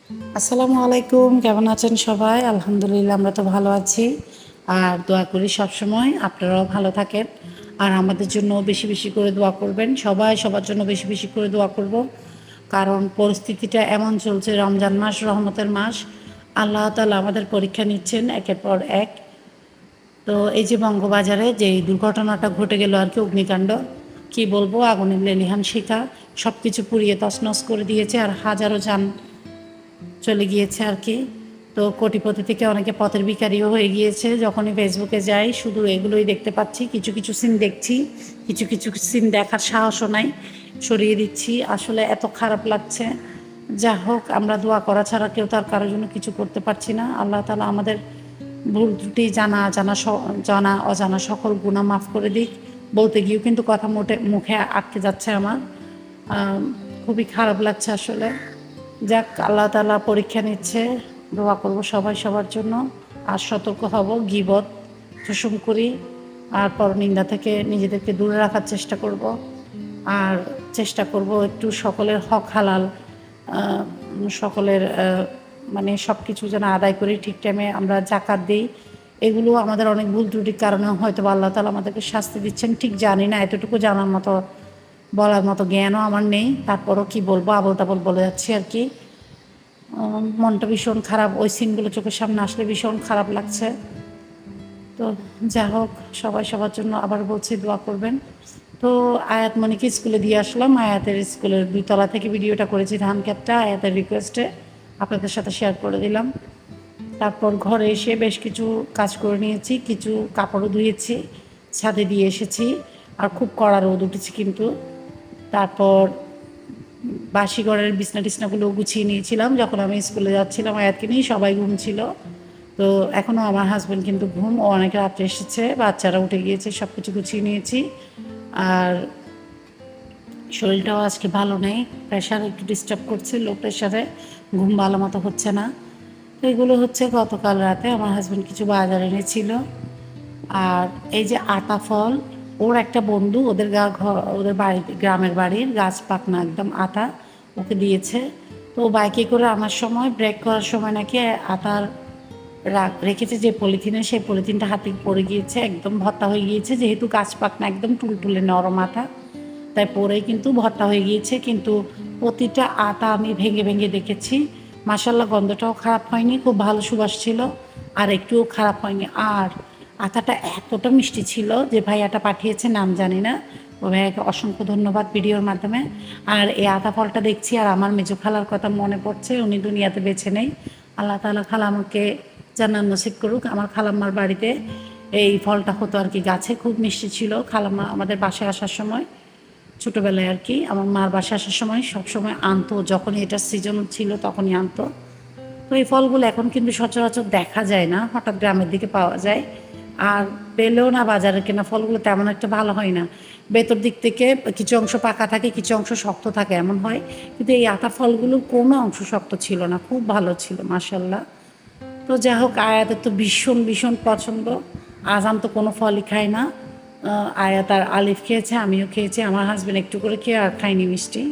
আসসালামু আলাইকুম, কেমন আছেন সবাই? আলহামদুলিল্লাহ, আমরা তো ভালো আছি। আর দোয়া করি সবসময় আপনারাও ভালো থাকেন। আর আমাদের জন্য বেশি বেশি করে দোয়া করবেন। সবাই সবার জন্য বেশি বেশি করে দোয়া করব। কারণ পরিস্থিতিটা এমন চলছে, রমজান মাস রহমতের মাস। আল্লাহ তাআলা আমাদের পরীক্ষা নিচ্ছেন একের পর এক। তো এই যে বঙ্গবাজারে যে এই দুর্ঘটনাটা ঘটে গেল আর কি, অগ্নিকাণ্ড, কি বলবো, আগুনের লেলিহান শিখা সব কিছু পুড়িয়ে তছনছ করে দিয়েছে আর হাজারো যান চলে গিয়েছে আর কি। তো কোটিপতি থেকে অনেকে পথের ভিখারিও হয়ে গিয়েছে। যখনই ফেসবুকে যাই শুধু এগুলোই দেখতে পাচ্ছি। কিছু কিছু সিন দেখছি, কিছু কিছু সিন দেখার সাহসও নাই, সরিয়ে দিচ্ছি। আসলে এত খারাপ লাগছে। যা হোক, আমরা দোয়া করা ছাড়া কেউ তার কারোর জন্য কিছু করতে পারছি না। আল্লাহ তাআলা আমাদের ভুল ত্রুটি, জানা জানা জানা অজানা সকল গুনাহ মাফ করে দিক। বলতে গিয়েও কিন্তু কথা মুখে আটকে যাচ্ছে আমার। খুবই খারাপ লাগছে আসলে। যাক, আল্লাহ তাআলা পরীক্ষা নিচ্ছে। দোয়া করব সবাই সবার জন্য। আর সতর্ক হব, গীবত চুষুম করি আর পরনিন্দা থেকে নিজেদেরকে দূরে রাখার চেষ্টা করব। আর চেষ্টা করব একটু সকলের হক হালাল, সকলের মানে সব কিছু যেন আদায় করি, ঠিক টাইমে আমরা জাকাত দিই। এগুলো আমাদের অনেক ভুল ত্রুটির কারণে হয়তো আল্লাহ তাআলা আমাদেরকে শাস্তি দিচ্ছেন, ঠিক জানি না। এতটুকু জানার মতো, বলার মতো জ্ঞানও আমার নেই। তারপরও কি বলবো, আবোল তাবোল বলে যাচ্ছি আর কি। মনটা ভীষণ খারাপ। ওই সিনগুলো চোখের সামনে আসলে ভীষণ খারাপ লাগছে। তো যা হোক, সবাই সবার জন্য আবার বলছি দোয়া করবেন। তো আয়াত মনিকে স্কুলে দিয়ে আসলাম। আয়াতের স্কুলের 2 তলা থেকে ভিডিওটা করেছি, ধান ক্যাপটা আয়াতের রিকোয়েস্টে আপনাদের সাথে শেয়ার করে দিলাম। তারপর ঘরে এসে বেশ কিছু কাজ করে নিয়েছি, কিছু কাপড়ও ধুয়েছি, ছাদে দিয়ে এসেছি। আর খুব কড়া রোদ উঠেছে কিন্তু। তারপর বাসি ঘরের বিছনা টিছনাগুলো গুছিয়ে নিয়েছিলাম যখন আমি স্কুলে যাচ্ছিলাম। আয়াতকে নিয়ে সবাই ঘুম ছিল। তো এখনও আমার হাজব্যান্ড কিন্তু ঘুম, ও অনেক রাত্রে এসেছে, বাচ্চারা উঠে গিয়েছে, সব কিছু গুছিয়ে নিয়েছি। আর শরীরটাও আজকে ভালো নেই, প্রেশার একটু ডিস্টার্ব করছে, লো প্রেশারে, ঘুম ভালো মতো হচ্ছে না। তো এগুলো হচ্ছে গতকাল রাতে আমার হাজব্যান্ড কিছু বাজার এনেছিল। আর এই যে আতা ফল, ওর একটা বন্ধু ওদের ওদের বাড়িতে, গ্রামের বাড়ির গাছ পাকনা একদম আতা ওকে দিয়েছে। তো বাইকে করে আনার সময়, ব্রেক করার সময় নাকি আতার রেখেছে যে পলিথিনে, সেই পলিথিনটা হাতে পড়ে গিয়েছে, একদম ভর্তা হয়ে গিয়েছে। যেহেতু গাছ পাকনা একদম টুলটুলে নরম আতা, তাই পরেই কিন্তু ভর্তা হয়ে গিয়েছে। কিন্তু প্রতিটা আতা আমি ভেঙে ভেঙে দেখেছি। মাসাল্লাহ, গন্ধটাও খারাপ হয়নি, খুব ভালো সুবাস ছিল, আর একটুও খারাপ হয়নি। আর আতাটা এতটা মিষ্টি ছিল যে ভাইয়াটা পাঠিয়েছে, নাম জানি না, ও ভাইয়াকে অসংখ্য ধন্যবাদ ভিডিওর মাধ্যমে। আর এই আতা ফলটা দেখছি আর আমার মেজো খালার কথা মনে পড়ছে, উনি দুনিয়াতে বেঁচে নেই। আল্লাহ তাআলা খালাম্মাকে জান্নাত নসিব করুক। আমার খালাম্মার বাড়িতে এই ফলটা হতো আর কি, গাছে খুব মিষ্টি ছিল। খালাম্মা আমাদের বাসায় আসার সময়, ছোটোবেলায় আর কি, আমার মার বাসায় আসার সময় সবসময় আনতো, যখনই এটার সিজন ছিল তখনই আনতো। তো এই ফলগুলো এখন কিন্তু সচরাচর দেখা যায় না, হঠাৎ গ্রামের দিকে পাওয়া যায়। আর পেলেও না, বাজারে কেনা ফলগুলো তেমন একটা ভালো হয় না। ভেতর দিক থেকে কিছু অংশ পাকা থাকে, কিছু অংশ শক্ত থাকে, এমন হয়। কিন্তু এই আতা ফলগুলোর কোনো অংশ শক্ত ছিল না, খুব ভালো ছিল মাশাল্লাহ। তো যাই হোক, আয়াতের তো ভীষণ ভীষণ পছন্দ। আজান তো কোনো ফলই খায় না। আয়াত আর আলিফ খেয়েছে, আমিও খেয়েছি, আমার হাজব্যান্ড একটু করে খেয়ে আর খাইনি মিষ্টি।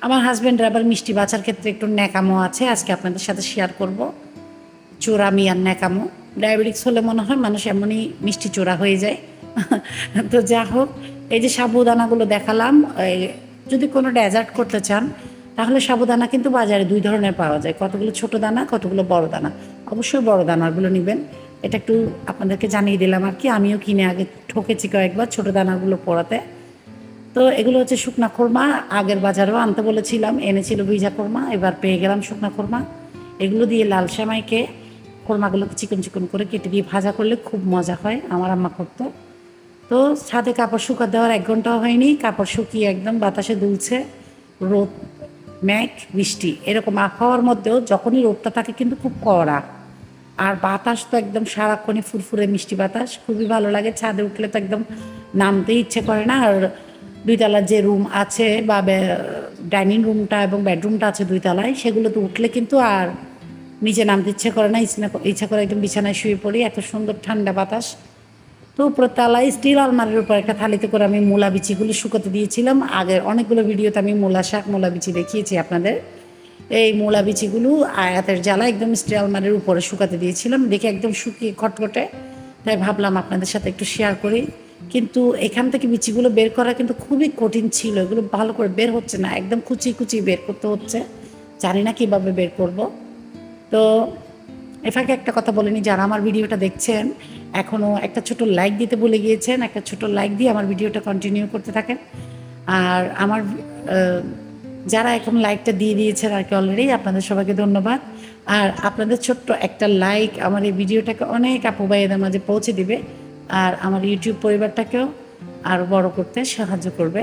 আমার হাজব্যান্ডের আবার মিষ্টি বাছার ক্ষেত্রে একটু ন্যাকামো আছে, আজকে আপনাদের সাথে শেয়ার করব। চোরামি আর ন্যাকামো। ডায়াবেটিক্স হলে মনে হয় মানুষ এমনই মিষ্টি চোরা হয়ে যায়। তো যা হোক, এই যে সাবুদানাগুলো দেখালাম, যদি কোনো ডেজার্ট করতে চান তাহলে সাবুদানা কিন্তু বাজারে 2 ধরনের পাওয়া যায়, কতগুলো ছোট দানা, কতগুলো বড় দানা। অবশ্যই বড় দানাগুলো নেবেন, এটা একটু আপনাদেরকে জানিয়ে দিলাম আর কি। আমিও কিনে আগে ঠকেছি কয়েকবার ছোট দানাগুলো পোড়াতে। তো এগুলো হচ্ছে শুকনা খোরমা, আগের বাজারেও আনতে বলেছিলাম, এনেছিল ভিজা খোরমা, এবার পেয়ে গেলাম শুকনা খোরমা। এগুলো দিয়ে লাল সেমাইকে খোরমাগুলোকে চিকন চিকন করে কেটে দিয়ে ভাজা করলে খুব মজা হয়, আমার আম্মা করতো। তো ছাদে কাপড় শুকা দেওয়ার 1 ঘন্টাও হয়নি, কাপড় শুকিয়ে একদম বাতাসে দুলছে। রোদ, মেঘ, বৃষ্টি এরকম আবহাওয়ার মধ্যেও যখনই রোদটা থাকে কিন্তু খুব কড়া, আর বাতাস তো একদম সারাক্ষণই ফুরফুরে মিষ্টি বাতাস, খুবই ভালো লাগে। ছাদে উঠলে তো একদম নামতেই ইচ্ছে করে না। আর 2 তলার যে রুম আছে বা ডাইনিং রুমটা এবং বেডরুমটা আছে 2 তলায়, সেগুলোতে উঠলে কিন্তু আর নিচে নামতে ইচ্ছে করে না, ইচ্ছা করে একদম বিছানায় শুয়ে পড়ি, এত সুন্দর ঠান্ডা বাতাস। তো উপরের তলায় স্টিল আলমারির উপর একটা থালিতে করে আমি মূলা বিচিগুলি শুকোতে দিয়েছিলাম। আগের অনেকগুলো ভিডিওতে আমি মূলা শাক, মূলা বিচি দেখিয়েছি আপনাদের। এই মূলা বিচিগুলো আয়াতের জ্বালা একদম স্টিল আলমারির উপরে শুকাতে দিয়েছিলাম, দেখে একদম শুকিয়ে খটখটে, তাই ভাবলাম আপনাদের সাথে একটু শেয়ার করি। কিন্তু এখান থেকে বিচিগুলো বের করা কিন্তু খুবই কঠিন ছিল, এগুলো ভালো করে বের হচ্ছে না, একদম কুচি কুচি বের করতে হচ্ছে, জানি না কীভাবে বের করব। তো এফাকে একটা কথা বলিনি, যারা আমার ভিডিওটা দেখছেন এখনও একটা ছোট লাইক দিতে ভুলে গিয়েছেন, একটা ছোট লাইক দিয়ে আমার ভিডিওটা কন্টিনিউ করতে থাকেন। আর আমার যারা এখন লাইকটা দিয়ে দিয়েছেন আর কি অলরেডি, আপনাদের সবাইকে ধন্যবাদ। আর আপনাদের ছোট্ট একটা লাইক আমার এই ভিডিওটাকে অনেক আপু ভাইয়েদের মাঝে পৌঁছে দিবে, আর আমার ইউটিউব পরিবারটাকেও আরও বড় করতে সাহায্য করবে।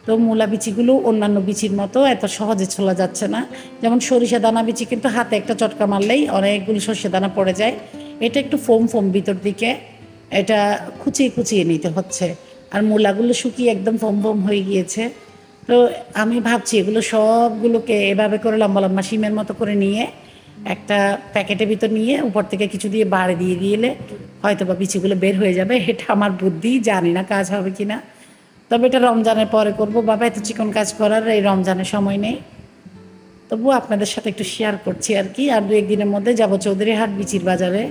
তো মূলা বিচিগুলো অন্যান্য বিচির মতো এত সহজে ছোলা যাচ্ছে না। যেমন সরিষা দানা বিচি কিন্তু হাতে একটা চটকা মারলেই অনেকগুলো সরিষা দানা পড়ে যায়, এটা একটু ফোম ফোম ভিতর দিকে, এটা কুচিয়ে কুচিয়ে নিতে হচ্ছে। আর মূলাগুলো শুকিয়ে একদম ফোম ফোম হয়ে গিয়েছে। তো আমি ভাবছি এগুলো সবগুলোকে এভাবে করে লম্বা লম্বা শিমের মতো করে নিয়ে একটা প্যাকেটের ভিতর নিয়ে উপর থেকে কিছু দিয়ে বাড়ি দিয়ে দিলে হয়তো বা বিচিগুলো বের হয়ে যাবে। এটা আমার বুদ্ধি, জানি না কাজ হবে কি না, তবে এটা রমজানের পরে করব। বাবা এত চিকন কাজ করার এই রমজানের সময় নেই, তবুও আপনাদের সাথে একটু শেয়ার করছি আর কি। আর 2-1 দিনের মধ্যে যাব চৌধুরীহাট বিচির বাজারে,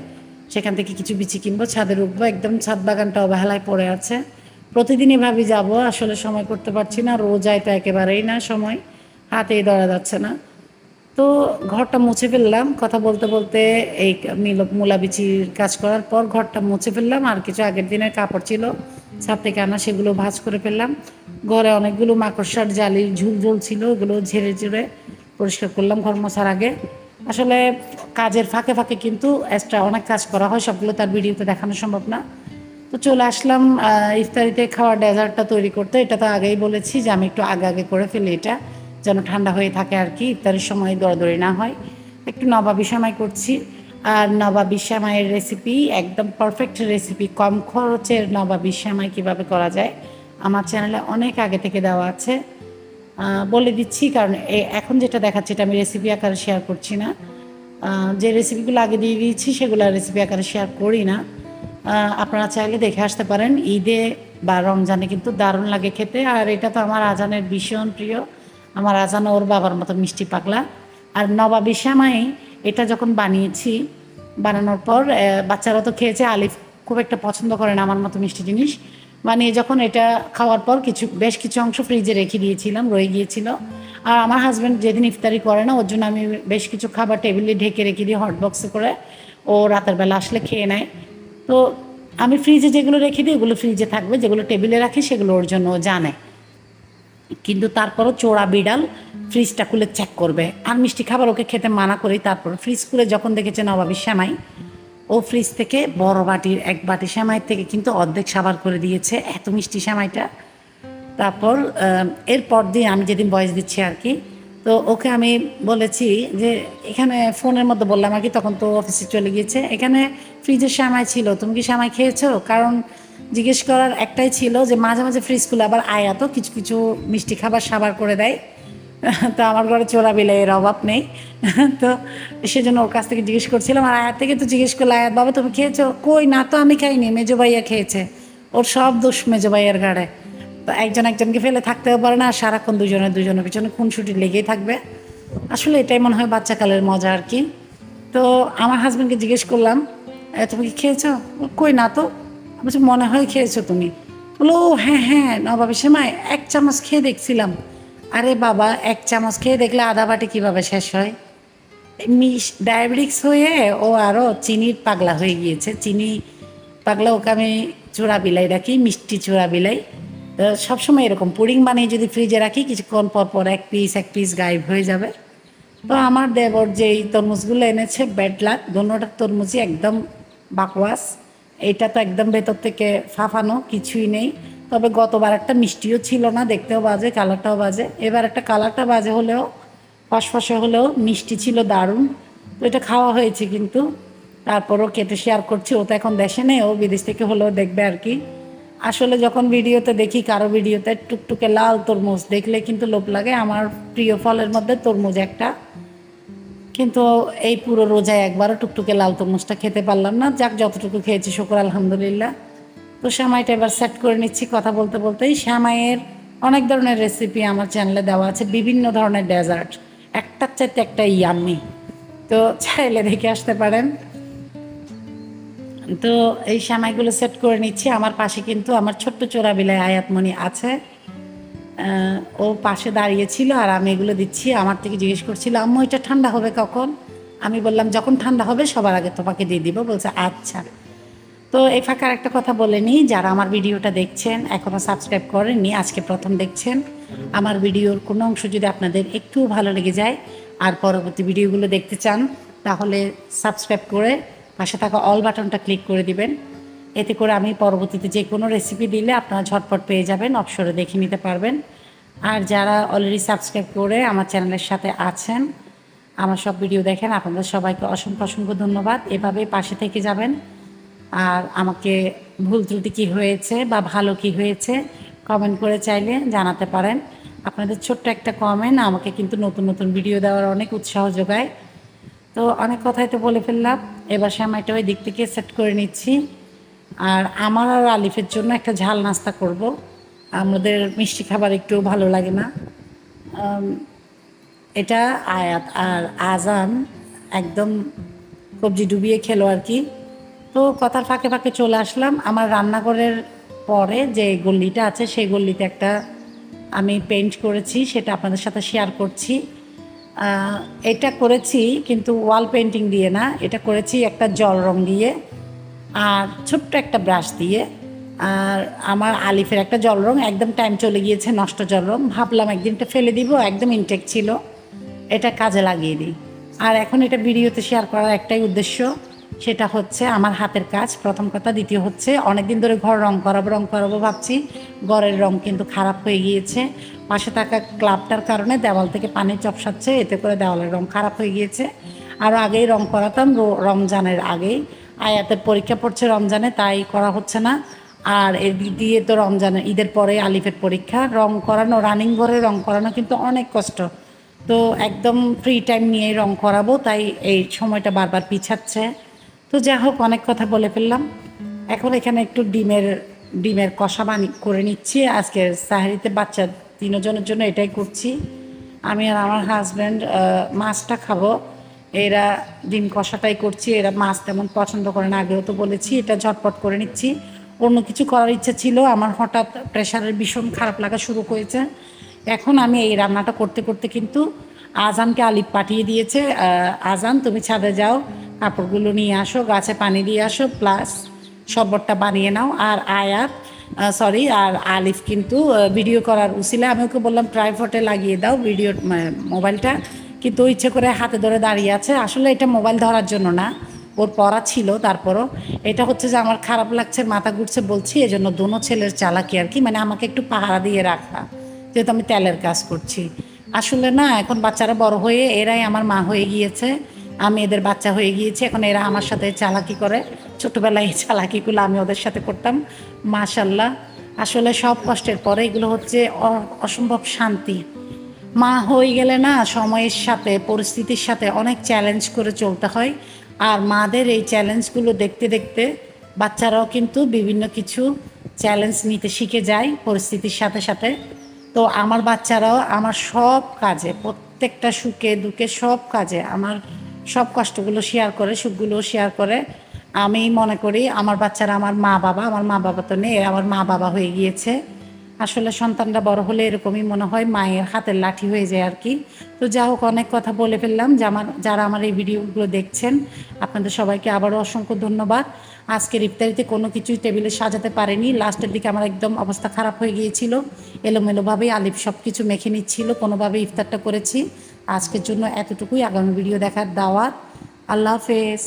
সেখান থেকে কিছু বিচি কিনবো, ছাদে উঠবো। একদম ছাদ বাগানটা অবহেলায় পড়ে আছে, প্রতিদিনই ভাবি যাব, আসলে সময় করতে পারছি না, রোজায় তো একেবারেই না, সময় হাতেই ধরা যাচ্ছে না। তো ঘরটা মুছে ফেললাম কথা বলতে বলতে, এই মূলা বিচির কাজ করার পর ঘরটা মুছে ফেললাম। আর কিছু আগের দিনের কাপড় ছিল ছাদ থেকে আনা, সেগুলো ভাঁজ করে ফেললাম। ঘরে অনেকগুলো মাকড়সার জালির ঝুল ঝুল ছিল, ওগুলো ঝেড়ে ঝেড়ে পরিষ্কার করলাম ঘর মোছার আগে। আসলে কাজের ফাঁকে ফাঁকে কিন্তু এক্সট্রা অনেক কাজ করা হয়, সবগুলো তার ভিডিওতে দেখানো সম্ভব না। তো চলে আসলাম ইফতারিতে খাওয়ার ডেজার্টটা তৈরি করতে। এটা তো আগেই বলেছি যে আমি একটু আগে আগে করে ফেলি, এটা যেন ঠান্ডা হয়ে থাকে আর কি, ইফতারের সময় দরদরি না হয়। একটু নবাবি সেমাই করছি। আর নবাবি সেমাইয়ের রেসিপি একদম পারফেক্ট রেসিপি, কম খরচের নবাবি সেমাই কীভাবে করা যায় আমার চ্যানেলে অনেক আগে থেকে দেওয়া আছে, বলে দিচ্ছি। কারণ এখন যেটা দেখাচ্ছি এটা আমি রেসিপি আকারে শেয়ার করছি না, যে রেসিপিগুলো আগে দিয়ে দিয়েছি সেগুলো রেসিপি আকারে শেয়ার করি না। আপনারা চাইলে দেখে আসতে পারেন, ঈদে বা রমজানে কিন্তু দারুণ লাগে খেতে। আর এটা তো আমার আজানের ভীষণ প্রিয়, আমার আজান ওর বাবার মতো মিষ্টি পাগলা। আর নবাবি সেমাই এটা যখন বানিয়েছি, বানানোর পর বাচ্চারা তো খেয়েছে, আলিফ খুব একটা পছন্দ করে না আমার মতো মিষ্টি জিনিস, বানিয়ে যখন এটা খাওয়ার পর বেশ কিছু অংশ ফ্রিজে রেখে দিয়েছিলাম, রয়ে গিয়েছিল। আর আমার হাজব্যান্ড যেদিন ইফতারি করে না, ওর জন্য আমি বেশ কিছু খাবার টেবিলে ঢেকে রেখে দিই হট বক্সে করে, ও রাতের বেলা আসলে খেয়ে নেয়। তো আমি ফ্রিজে যেগুলো রেখে দিই ওগুলো ফ্রিজে থাকবে, যেগুলো টেবিলে রাখি সেগুলো ওর জন্য ও জানে। কিন্তু তারপরও চোরা বিড়াল ফ্রিজটা খুলে চেক করবে, আর মিষ্টি খাবার ওকে খেতে মানা করি। তারপর ফ্রিজ খুলে যখন দেখেছে নবাবী সেমাই, ও ফ্রিজ থেকে বড় বাটির 1 বাটি সেমাই থেকে কিন্তু অর্ধেক সাবার করে দিয়েছে, এত মিষ্টি সেমাইটা। তারপর এরপর দিন আমি যেদিন বয়স দিচ্ছি আর কি, তো ওকে আমি বলেছি যে এখানে ফোনের মধ্যে বললাম আর কি, তখন তো অফিসে চলে গিয়েছে, এখানে ফ্রিজের সেমাই ছিল, তুমি কি সেমাই খেয়েছো? কারণ জিজ্ঞেস করার একটাই ছিল যে মাঝে মাঝে ফ্রিজ খুলে আবার আয়া তো কিছু কিছু মিষ্টি খাবার সাবার করে দেয়। তো আমার ঘরে চোরা বিলাইয়ের অভাব নেই, তো সেজন্য ওর কাছ থেকে জিজ্ঞেস করছিলাম। আর আয়াত থেকে তো জিজ্ঞেস করলে, আয়াত বাবা তুমি খেয়েছো? কই না তো, আমি খাইনি, মেজো ভাইয়া খেয়েছে, ওর সব দোষ মেজো ভাইয়ের ঘাড়ে। তো একজন একজনকে ফেলে থাকতেও পারে না, আর সারাক্ষণ দুজনের পিছনে খুনসুটি লেগেই থাকবে। আসলে এটাই মনে হয় বাচ্চাকালের মজা আর কি। তো আমার হাজব্যান্ডকে জিজ্ঞেস করলাম, তুমি কি খেয়েছো? কই না তো। বলছি মনে হয় খেয়েছো তুমি। বলো হ্যাঁ হ্যাঁ নবাবী সেমাই 1 চামচ খেয়ে দেখছিলাম। আরে বাবা 1 চামচ খেয়ে দেখলে আধা বাটি কীভাবে শেষ হয়? ডায়াবেটিক্স হয়ে ও আরও চিনির পাগলা হয়ে গিয়েছে, চিনি পাগলা। ওকে আমি চোরা বিলাই রাখি, মিষ্টি চোরা বিলাই। সবসময় এরকম পুডিং বানিয়ে যদি ফ্রিজে রাখি, কিছুক্ষণ পর পর এক পিস গায়েব হয়ে যাবে। তো আমার দেবর যে এই তরমুজগুলো এনেছে, ব্যাড লাক, দোনোটা তরমুজই একদম বাকওয়াস। এইটা তো একদম ভেতর থেকে ফাফানো, কিছুই নেই। তবে গতবার একটা মিষ্টিও ছিল না, দেখতেও বাজে, কালারটাও বাজে। এবার একটা কালারটা বাজে হলেও, ফসফসে হলেও মিষ্টি ছিল দারুণ। তো এটা খাওয়া হয়েছে কিন্তু, তারপরও কেটে শেয়ার করছি। ও তো এখন দেশে নেই, ও বিদেশ থেকে হলেও দেখবে আর কি। আসলে যখন ভিডিওতে দেখি কারো ভিডিওতে টুকটুকে লাল তরমুজ দেখলে কিন্তু লোভ লাগে। আমার প্রিয় ফলের মধ্যে তরমুজ একটা, কিন্তু এই পুরো রোজায় একবারও টুকটুকে লাল তরমুজটা খেতে পারলাম না। যাক, যতটুকু খেয়েছি শুকর আলহামদুলিল্লাহ। তো সেমাইটা এবার সেট করে নিচ্ছি কথা বলতে বলতেই। সেমাইয়ের অনেক ধরনের রেসিপি আমার চ্যানেলে দেওয়া আছে, বিভিন্ন ধরনের ডেজার্ট। একটার চাইতে একটা ইয়াম্মি। তো চাইলে দেখে আসতে পারেন। তো এই সেমাইগুলো সেট করে নিচ্ছি। আমার পাশে কিন্তু আমার ছোট্ট চোরা বিলাই আয়াতমণি আছে। ও পাশে দাঁড়িয়েছিল আর আমি এগুলো দিচ্ছি। আমার থেকে জিজ্ঞেস করছিল, আম্মু এটা ঠান্ডা হবে কখন? আমি বললাম যখন ঠান্ডা হবে সবার আগে তোমাকে দিয়ে দিব। বলছে আচ্ছা। তো এই ফাঁকে একটা কথা বলে নিই, যারা আমার ভিডিওটা দেখছেন এখনও সাবস্ক্রাইব করেননি, আজকে প্রথম দেখছেন, আমার ভিডিওর কোনো অংশ যদি আপনাদের একটু ভালো লেগে যায় আর পরবর্তী ভিডিওগুলো দেখতে চান, তাহলে সাবস্ক্রাইব করে পাশে থাকা অল বাটনটা ক্লিক করে দিবেন। এতে করে আমি পরবর্তীতে যে কোনো রেসিপি দিলে আপনারা ঝটপট পেয়ে যাবেন, অবসরে দেখে নিতে পারবেন। আর যারা অলরেডি সাবস্ক্রাইব করে আমার চ্যানেলের সাথে আছেন, আমার সব ভিডিও দেখেন, আপনাদের সবাইকে অসংখ্য অসংখ্য ধন্যবাদ। এভাবেই পাশে থেকে যাবেন। আর আমাকে ভুল ত্রুটি কী হয়েছে বা ভালো কি হয়েছে কমেন্ট করে চাইলে জানাতে পারেন। আপনাদের ছোট্ট একটা কমেন্ট আমাকে কিন্তু নতুন নতুন ভিডিও দেওয়ার অনেক উৎসাহ যোগায়। তো অনেক কথাই তো বলে ফেললাম, এবার সেমাইটা ওই দিক থেকে সেট করে নিচ্ছি। আর আমার আর আলিফের জন্য একটা ঝাল নাস্তা করব। আমাদের মিষ্টি খাবার একটু ভালো লাগে না। এটা আয়াত আর আজান একদম কবজি ডুবিয়ে খেলো আর কি। তো কথার ফাঁকে ফাঁকে চলে আসলাম আমার রান্নাঘরের পরে যে গল্লিটা আছে, সেই গল্লিতে একটা আমি পেইন্ট করেছি, সেটা আপনাদের সাথে শেয়ার করছি। এটা করেছি কিন্তু ওয়াল পেন্টিং দিয়ে না, এটা করেছি একটা জল রং দিয়ে আর ছোট্ট একটা ব্রাশ দিয়ে। আর আমার আলিফের একটা জল রং একদম টাইম চলে গিয়েছে, নষ্ট জল রং, ভাবলাম একদিনটা ফেলে দিব, একদম ইনটেক ছিল, এটা কাজে লাগিয়ে দিই। আর এখন এটা ভিডিওতে শেয়ার করার একটাই উদ্দেশ্য, সেটা হচ্ছে আমার হাতের কাজ প্রথম কথা। দ্বিতীয় হচ্ছে অনেক দিন ধরে ঘর রং করাবো ভাবছি, ঘরের রং কিন্তু খারাপ হয়ে গিয়েছে। পাশে থাকা ক্লাবটার কারণে দেওয়াল থেকে পানি চপসাচ্ছে, এতে করে দেওয়ালের রং খারাপ হয়ে গিয়েছে। আরও আগেই রং করাতাম, রমজানের আগেই। আয়াতের পরীক্ষা পড়ছে রমজানে, তাই করা হচ্ছে না। আর এদিক দিয়ে তো রমজানের ঈদের পরে আলিফের পরীক্ষা, রং করানো, রানিং ঘরে রং করানো কিন্তু অনেক কষ্ট। তো একদম ফ্রি টাইম নিয়ে রং করাবো, তাই এই সময়টা বারবার পিছাচ্ছে। তো যা হোক, অনেক কথা বলে ফেললাম। এখন এখানে একটু ডিমের কষা করে নিচ্ছি। আজকে সাহারিতে বাচ্চা তিনজনের জন্য এটাই করছি। আমি আর আমার হাজব্যান্ড মাছটা খাবো, এরা ডিম কষাটাই করছি। এরা মাছ তেমন পছন্দ করে না, আগেও তো বলেছি। এটা ঝটপট করে নিচ্ছি। অন্য কিছু করার ইচ্ছা ছিল, আমার হঠাৎ প্রেশারের ভীষণ খারাপ লাগা শুরু হয়েছে। এখন আমি এই রান্নাটা করতে করতে কিন্তু আজানকে আলিফ পাঠিয়ে দিয়েছে, আজান তুমি ছাদে যাও, কাপড়গুলো নিয়ে আসো, গাছে পানি দিয়ে আসো, প্লাস শরবতটা বানিয়ে নাও। আর আয়াত আর আলিফ কিন্তু ভিডিও করার উসিলে আমি ওকে বললাম ট্রাইপডে লাগিয়ে দাও ভিডিও মোবাইলটা, কিন্তু ইচ্ছে করে হাতে ধরে দাঁড়িয়ে আছে। আসলে এটা মোবাইল ধরার জন্য না, ওর পড়া ছিল। তারপরও এটা হচ্ছে যে আমার খারাপ লাগছে, মাথা ঘুরছে বলছি, এজন্য দোনো ছেলের চালাকি আর কি, মানে আমাকে একটু পাহারা দিয়ে রাখা, যেহেতু আমি তেলের কাজ করছি। আসলে না, এখন বাচ্চারা বড় হয়ে এরাই আমার মা হয়ে গিয়েছে, আমি এদের বাচ্চা হয়ে গিয়েছি। এখন এরা আমার সাথে চালাকি করে, ছোটোবেলায় এই চালাকিগুলো আমি ওদের সাথে করতাম। মাশাল্লাহ, আসলে সব কষ্টের পরে এগুলো হচ্ছে অসম্ভব শান্তি। মা হয়ে গেলে না, সময়ের সাথে পরিস্থিতির সাথে অনেক চ্যালেঞ্জ করে চলতে হয়। আর মাদের এই চ্যালেঞ্জগুলো দেখতে দেখতে বাচ্চারাও কিন্তু বিভিন্ন কিছু চ্যালেঞ্জ নিতে শিখে যায় পরিস্থিতির সাথে সাথে। তো আমার বাচ্চারাও আমার সব কাজে, প্রত্যেকটা সুখে দুঃখে সব কাজে আমার সব কষ্টগুলো শেয়ার করে, সুখগুলো শেয়ার করে। আমি মনে করি আমার বাচ্চারা আমার মা বাবা, আমার মা বাবা তো নেই, আমার মা বাবা হয়ে গিয়েছে। আসলে সন্তানরা বড় হলে এরকমই মনে হয়, মায়ের হাতের লাঠি হয়ে যায় আর কি। তো যা হোক, অনেক কথা বলে ফেললাম। যারা আমার এই ভিডিওগুলো দেখছেন, আপনাদের সবাইকে আবারও অসংখ্য ধন্যবাদ। আজকের ইফতারিতে কোনো কিছুই টেবিলে সাজাতে পারেনি, লাস্টের দিকে আমার একদম অবস্থা খারাপ হয়ে গিয়েছিল, এলোমেলোভাবেই আলিফ সব কিছু মেখে নিচ্ছিল, কোনোভাবে ইফতারটা করেছি। আজকের জন্য এতটুকুই, আগামী ভিডিও দেখার দাওয়াত। আল্লাহ হাফেজ।